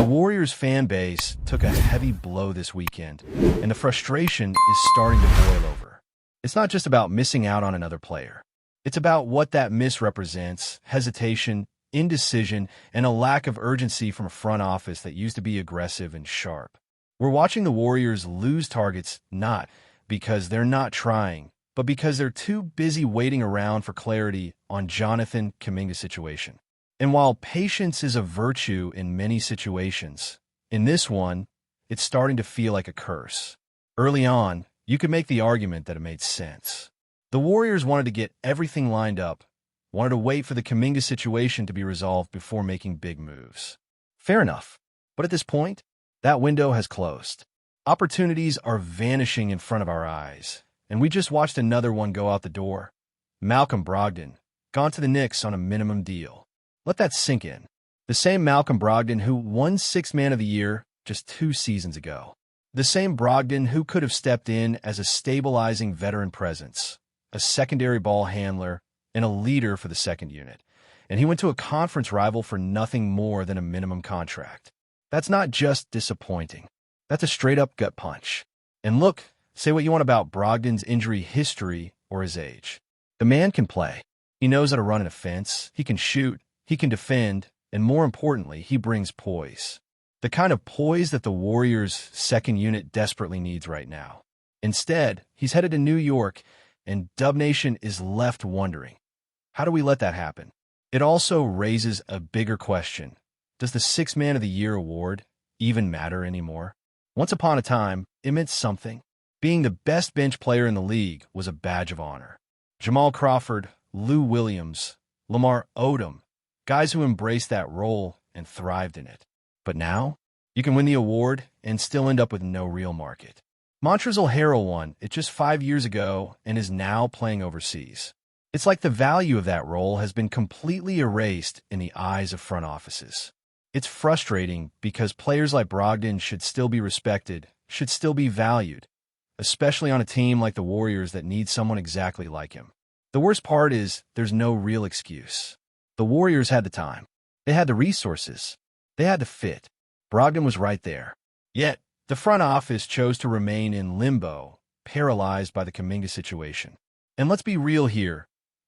The Warriors fan base took a heavy blow this weekend, and the frustration is starting to boil over. It's not just about missing out on another player. It's about what that miss represents: hesitation, indecision, and a lack of urgency from a front office that used to be aggressive and sharp. We're watching the Warriors lose targets not because they're not trying, but because they're too busy waiting around for clarity on Jonathan Kuminga's situation. And while patience is a virtue in many situations, in this one, it's starting to feel like a curse. Early on, you could make the argument that it made sense. The Warriors wanted to get everything lined up, wanted to wait for the Kuminga situation to be resolved before making big moves. Fair enough. But at this point, that window has closed. Opportunities are vanishing in front of our eyes, and we just watched another one go out the door. Malcolm Brogdon, gone to the Knicks on a minimum deal. Let that sink in. The same Malcolm Brogdon who won Sixth Man of the Year just 2 seasons ago. The same Brogdon who could have stepped in as a stabilizing veteran presence, a secondary ball handler, and a leader for the second unit. And he went to a conference rival for nothing more than a minimum contract. That's not just disappointing. That's a straight-up gut punch. And look, say what you want about Brogdon's injury history or his age. The man can play. He knows how to run an offense. He can shoot. He can defend, and more importantly, he brings poise. The kind of poise that the Warriors' second unit desperately needs right now. Instead, he's headed to New York, and Dub Nation is left wondering, how do we let that happen? It also raises a bigger question. Does the Sixth Man of the Year award even matter anymore? Once upon a time, it meant something. Being the best bench player in the league was a badge of honor. Jamal Crawford, Lou Williams, Lamar Odom, guys who embraced that role and thrived in it. But now, you can win the award and still end up with no real market. Montrezl Harrell won it just 5 years ago and is now playing overseas. It's like the value of that role has been completely erased in the eyes of front offices. It's frustrating because players like Brogdon should still be respected, should still be valued, especially on a team like the Warriors that needs someone exactly like him. The worst part is there's no real excuse. The Warriors had the time. They had the resources. They had the fit. Brogdon was right there. Yet, the front office chose to remain in limbo, paralyzed by the Kuminga situation. And let's be real here.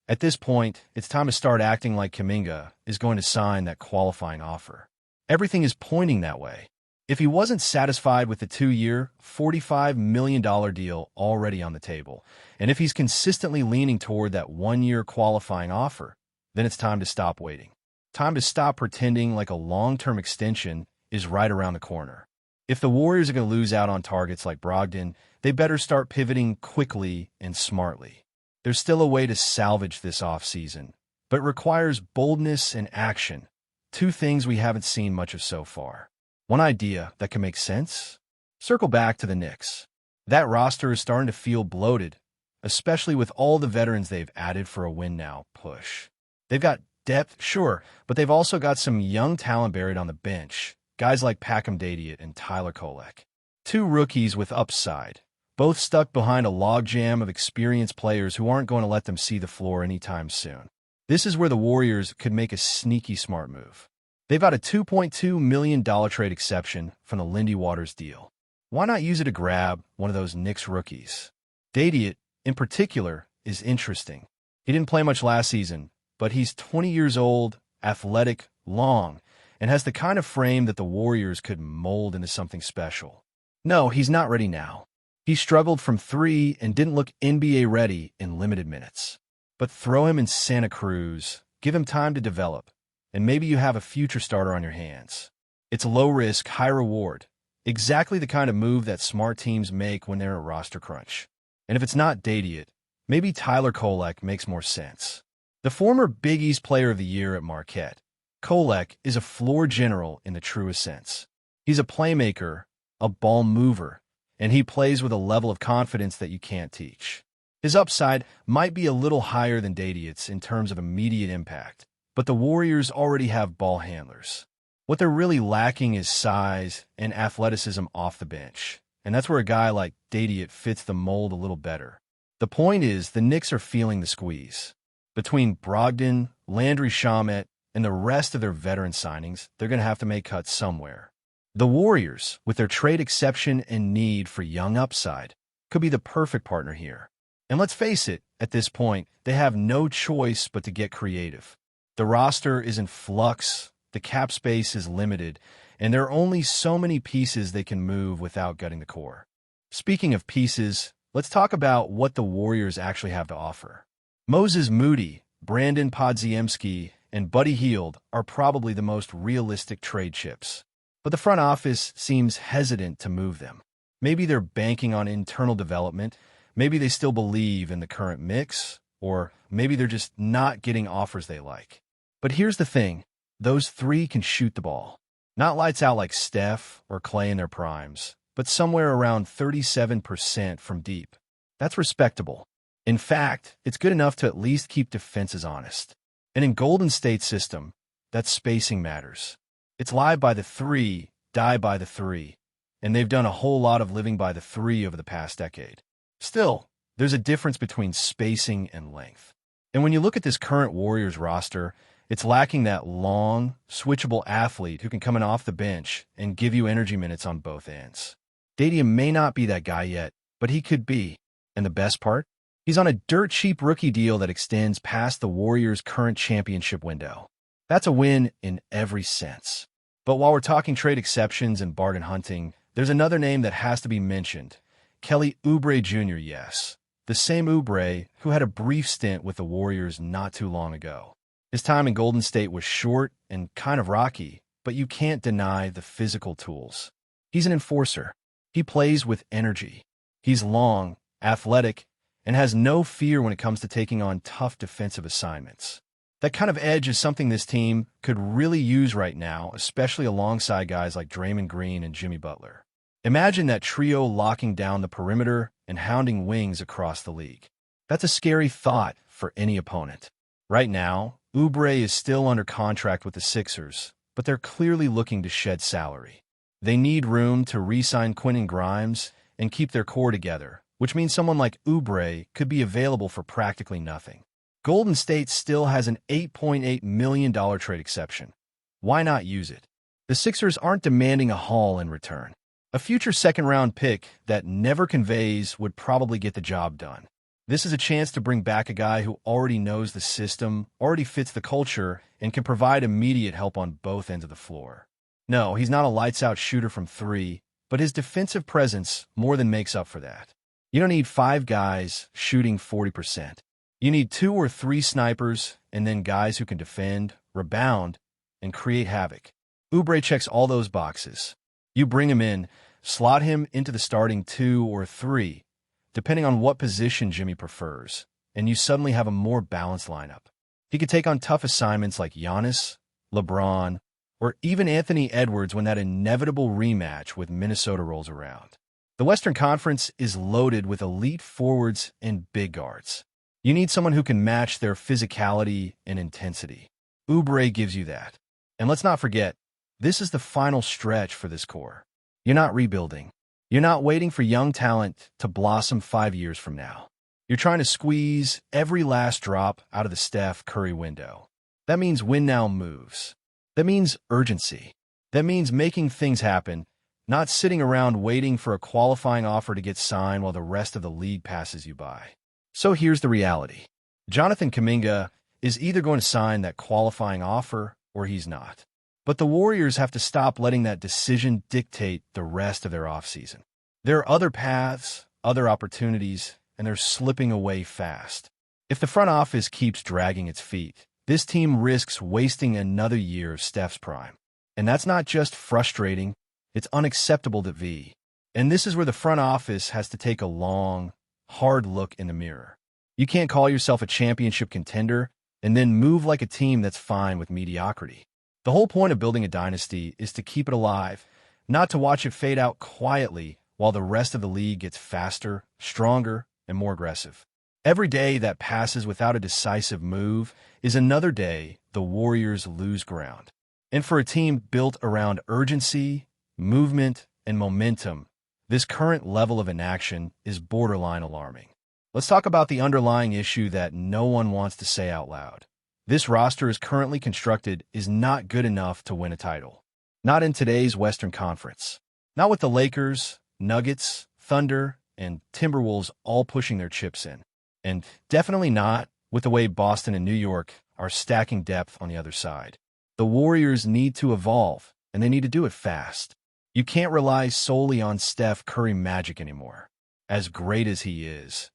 At this point, it's time to start acting like Kuminga is going to sign that qualifying offer. Everything is pointing that way. If he wasn't satisfied with the 2-year, $45 million deal already on the table, and if he's consistently leaning toward that 1-year qualifying offer, then it's time to stop waiting. Time to stop pretending like a long-term extension is right around the corner. If the Warriors are going to lose out on targets like Brogdon, they better start pivoting quickly and smartly. There's still a way to salvage this offseason, but it requires boldness and action, 2 things we haven't seen much of so far. One idea that can make sense? Circle back to the Knicks. That roster is starting to feel bloated, especially with all the veterans they've added for a win-now push. They've got depth, sure, but they've also got some young talent buried on the bench, guys like Packham Dadiot and Tyler Kolek. 2 rookies with upside, both stuck behind a logjam of experienced players who aren't going to let them see the floor anytime soon. This is where the Warriors could make a sneaky smart move. They've got a $2.2 million trade exception from the Lindy Waters deal. Why not use it to grab one of those Knicks rookies? Dadiot, in particular, is interesting. He didn't play much last season, but he's 20 years old, athletic, long, and has the kind of frame that the Warriors could mold into something special. No, he's not ready now. He struggled from 3 and didn't look NBA ready in limited minutes. But throw him in Santa Cruz, give him time to develop, and maybe you have a future starter on your hands. It's low risk, high reward, exactly the kind of move that smart teams make when they're at roster crunch. And if it's not Dadiot, maybe Tyler Kolek makes more sense. The former Big East Player of the Year at Marquette, Kolek is a floor general in the truest sense. He's a playmaker, a ball mover, and he plays with a level of confidence that you can't teach. His upside might be a little higher than Dadiot's in terms of immediate impact, but the Warriors already have ball handlers. What they're really lacking is size and athleticism off the bench, and that's where a guy like Dadiot fits the mold a little better. The point is, the Knicks are feeling the squeeze. Between Brogdon, Landry Shamet, and the rest of their veteran signings, they're going to have to make cuts somewhere. The Warriors, with their trade exception and need for young upside, could be the perfect partner here. And let's face it, at this point, they have no choice but to get creative. The roster is in flux, the cap space is limited, and there are only so many pieces they can move without gutting the core. Speaking of pieces, let's talk about what the Warriors actually have to offer. Moses Moody, Brandon Podziemski, and Buddy Hield are probably the most realistic trade chips. But the front office seems hesitant to move them. Maybe they're banking on internal development, maybe they still believe in the current mix, or maybe they're just not getting offers they like. But here's the thing, those three can shoot the ball. Not lights out like Steph or Clay in their primes, but somewhere around 37% from deep. That's respectable. In fact, it's good enough to at least keep defenses honest. And in Golden State's system, that spacing matters. It's live by the three, die by the three, and they've done a whole lot of living by the three over the past decade. Still, there's a difference between spacing and length. And when you look at this current Warriors roster, it's lacking that long, switchable athlete who can come in off the bench and give you energy minutes on both ends. Dadium may not be that guy yet, but he could be. And the best part? He's on a dirt-cheap rookie deal that extends past the Warriors' current championship window. That's a win in every sense. But while we're talking trade exceptions and bargain hunting, there's another name that has to be mentioned. Kelly Oubre Jr., yes. The same Oubre who had a brief stint with the Warriors not too long ago. His time in Golden State was short and kind of rocky, but you can't deny the physical tools. He's an enforcer. He plays with energy. He's long, athletic, and has no fear when it comes to taking on tough defensive assignments. That kind of edge is something this team could really use right now, especially alongside guys like Draymond Green and Jimmy Butler. Imagine that trio locking down the perimeter and hounding wings across the league. That's a scary thought for any opponent. Right now, Oubre is still under contract with the Sixers, but they're clearly looking to shed salary. They need room to re-sign Quentin Grimes and keep their core together, which means someone like Oubre could be available for practically nothing. Golden State still has an $8.8 million trade exception. Why not use it? The Sixers aren't demanding a haul in return. A future second-round pick that never conveys would probably get the job done. This is a chance to bring back a guy who already knows the system, already fits the culture, and can provide immediate help on both ends of the floor. No, he's not a lights-out shooter from three, but his defensive presence more than makes up for that. You don't need 5 guys shooting 40%. You need 2 or 3 snipers, and then guys who can defend, rebound, and create havoc. Oubre checks all those boxes. You bring him in, slot him into the starting 2 or 3, depending on what position Jimmy prefers, and you suddenly have a more balanced lineup. He could take on tough assignments like Giannis, LeBron, or even Anthony Edwards when that inevitable rematch with Minnesota rolls around. The Western Conference is loaded with elite forwards and big guards. You need someone who can match their physicality and intensity. Oubre gives you that. And let's not forget, this is the final stretch for this core. You're not rebuilding. You're not waiting for young talent to blossom 5 years from now. You're trying to squeeze every last drop out of the Steph Curry window. That means win now moves. That means urgency. That means making things happen, not sitting around waiting for a qualifying offer to get signed while the rest of the league passes you by. So here's the reality. Jonathan Kuminga is either going to sign that qualifying offer or he's not. But the Warriors have to stop letting that decision dictate the rest of their offseason. There are other paths, other opportunities, and they're slipping away fast. If the front office keeps dragging its feet, this team risks wasting another year of Steph's prime. And that's not just frustrating, it's unacceptable to V. And this is where the front office has to take a long, hard look in the mirror. You can't call yourself a championship contender and then move like a team that's fine with mediocrity. The whole point of building a dynasty is to keep it alive, not to watch it fade out quietly while the rest of the league gets faster, stronger, and more aggressive. Every day that passes without a decisive move is another day the Warriors lose ground. And for a team built around urgency, movement, and momentum, this current level of inaction is borderline alarming. Let's talk about the underlying issue that no one wants to say out loud. This roster as currently constructed is not good enough to win a title. Not in today's Western Conference. Not with the Lakers, Nuggets, Thunder, and Timberwolves all pushing their chips in. And definitely not with the way Boston and New York are stacking depth on the other side. The Warriors need to evolve, and they need to do it fast. You can't rely solely on Steph Curry magic anymore. As great as he is,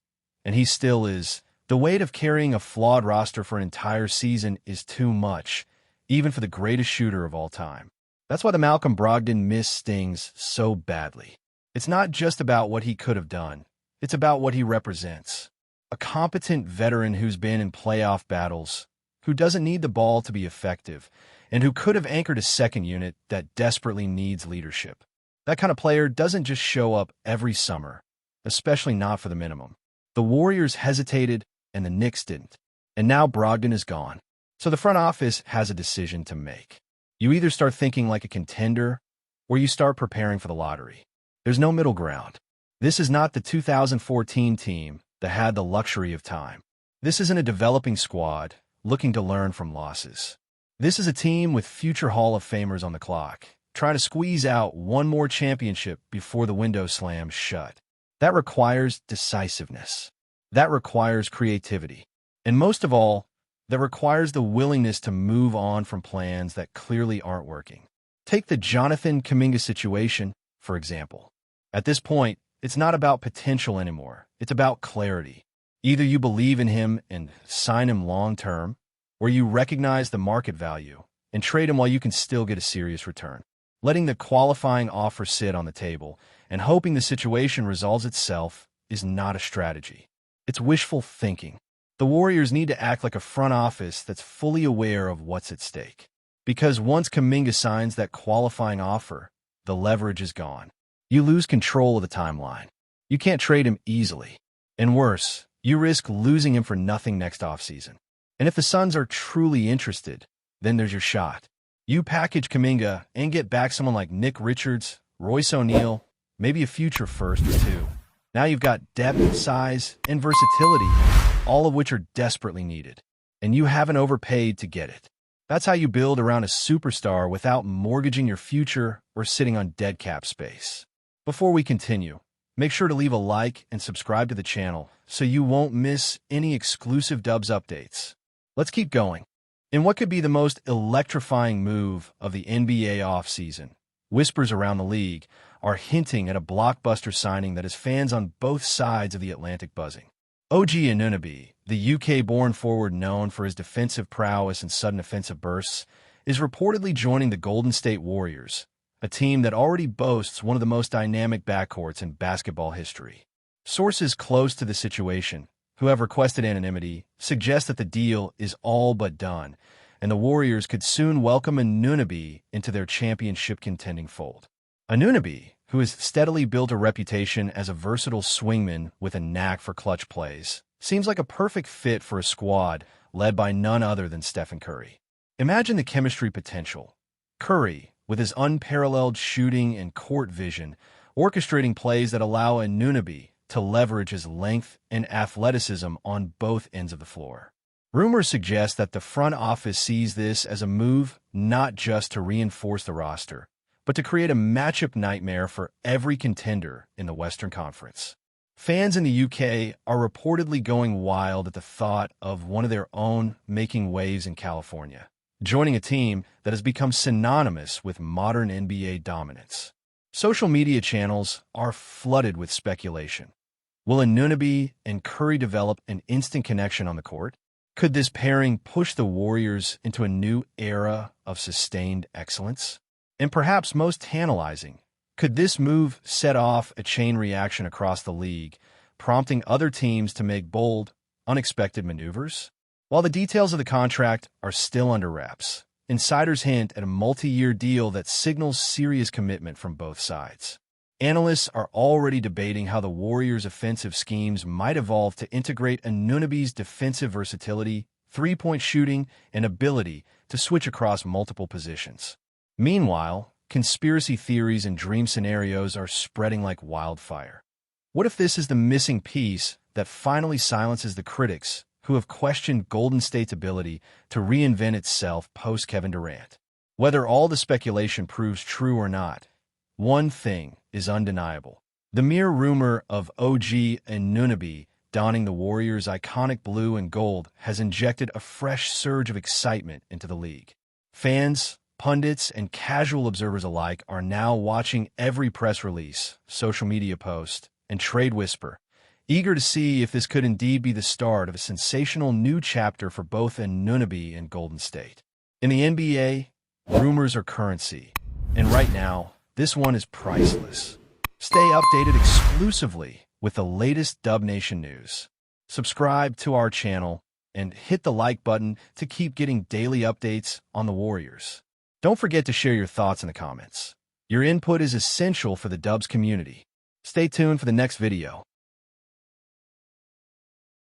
and he still is, the weight of carrying a flawed roster for an entire season is too much, even for the greatest shooter of all time. That's why the Malcolm Brogdon miss stings so badly. It's not just about what he could have done. It's about what he represents. A competent veteran who's been in playoff battles, who doesn't need the ball to be effective, and who could have anchored a second unit that desperately needs leadership. That kind of player doesn't just show up every summer, especially not for the minimum. The Warriors hesitated, and the Knicks didn't. And now Brogdon is gone. So the front office has a decision to make. You either start thinking like a contender, or you start preparing for the lottery. There's no middle ground. This is not the 2014 team that had the luxury of time. This isn't a developing squad looking to learn from losses. This is a team with future Hall of Famers on the clock, trying to squeeze out one more championship before the window slams shut. That requires decisiveness. That requires creativity. And most of all, that requires the willingness to move on from plans that clearly aren't working. Take the Jonathan Kuminga situation, for example. At this point, it's not about potential anymore. It's about clarity. Either you believe in him and sign him long-term, or you recognize the market value and trade him while you can still get a serious return. Letting the qualifying offer sit on the table and hoping the situation resolves itself is not a strategy. It's wishful thinking. The Warriors need to act like a front office that's fully aware of what's at stake. Because once Kuminga signs that qualifying offer, the leverage is gone. You lose control of the timeline. You can't trade him easily. And worse, you risk losing him for nothing next offseason. And if the Suns are truly interested, then there's your shot. You package Kuminga and get back someone like Nick Richards, Royce O'Neal, maybe a future first or two. Now you've got depth, size, and versatility, all of which are desperately needed. And you haven't overpaid to get it. That's how you build around a superstar without mortgaging your future or sitting on dead cap space. Before we continue, make sure to leave a like and subscribe to the channel so you won't miss any exclusive Dubs updates. Let's keep going. In what could be the most electrifying move of the NBA offseason, whispers around the league are hinting at a blockbuster signing that has fans on both sides of the Atlantic buzzing. OG ANUNOBY, the UK-born forward known for his defensive prowess and sudden offensive bursts, is reportedly joining the Golden State Warriors, a team that already boasts one of the most dynamic backcourts in basketball history. Sources close to the situation, who have requested anonymity, suggest that the deal is all but done, and the Warriors could soon welcome ANUNOBY into their championship-contending fold. ANUNOBY, who has steadily built a reputation as a versatile swingman with a knack for clutch plays, seems like a perfect fit for a squad led by none other than Stephen Curry. Imagine the chemistry potential. Curry, with his unparalleled shooting and court vision, orchestrating plays that allow ANUNOBY to leverage his length and athleticism on both ends of the floor. Rumors suggest that the front office sees this as a move not just to reinforce the roster, but to create a matchup nightmare for every contender in the Western Conference. Fans in the UK are reportedly going wild at the thought of one of their own making waves in California, joining a team that has become synonymous with modern NBA dominance. Social media channels are flooded with speculation. Will ANUNOBY and Curry develop an instant connection on the court? Could this pairing push the Warriors into a new era of sustained excellence? And perhaps most tantalizing, could this move set off a chain reaction across the league, prompting other teams to make bold, unexpected maneuvers? While the details of the contract are still under wraps, insiders hint at a multi-year deal that signals serious commitment from both sides. Analysts are already debating how the Warriors' offensive schemes might evolve to integrate ANUNOBY's defensive versatility, three-point shooting, and ability to switch across multiple positions. Meanwhile, conspiracy theories and dream scenarios are spreading like wildfire. What if this is the missing piece that finally silences the critics who have questioned Golden State's ability to reinvent itself post-Kevin Durant? Whether all the speculation proves true or not, one thing is undeniable. The mere rumor of OG ANUNOBY donning the Warriors' iconic blue and gold has injected a fresh surge of excitement into the league. Fans, pundits, and casual observers alike are now watching every press release, social media post, and trade whisper, eager to see if this could indeed be the start of a sensational new chapter for both ANUNOBY and Golden State. In the NBA, rumors are currency, and right now, this one is priceless. Stay updated exclusively with the latest Dub Nation news. Subscribe to our channel and hit the like button to keep getting daily updates on the Warriors. Don't forget to share your thoughts in the comments. Your input is essential for the Dubs community. Stay tuned for the next video.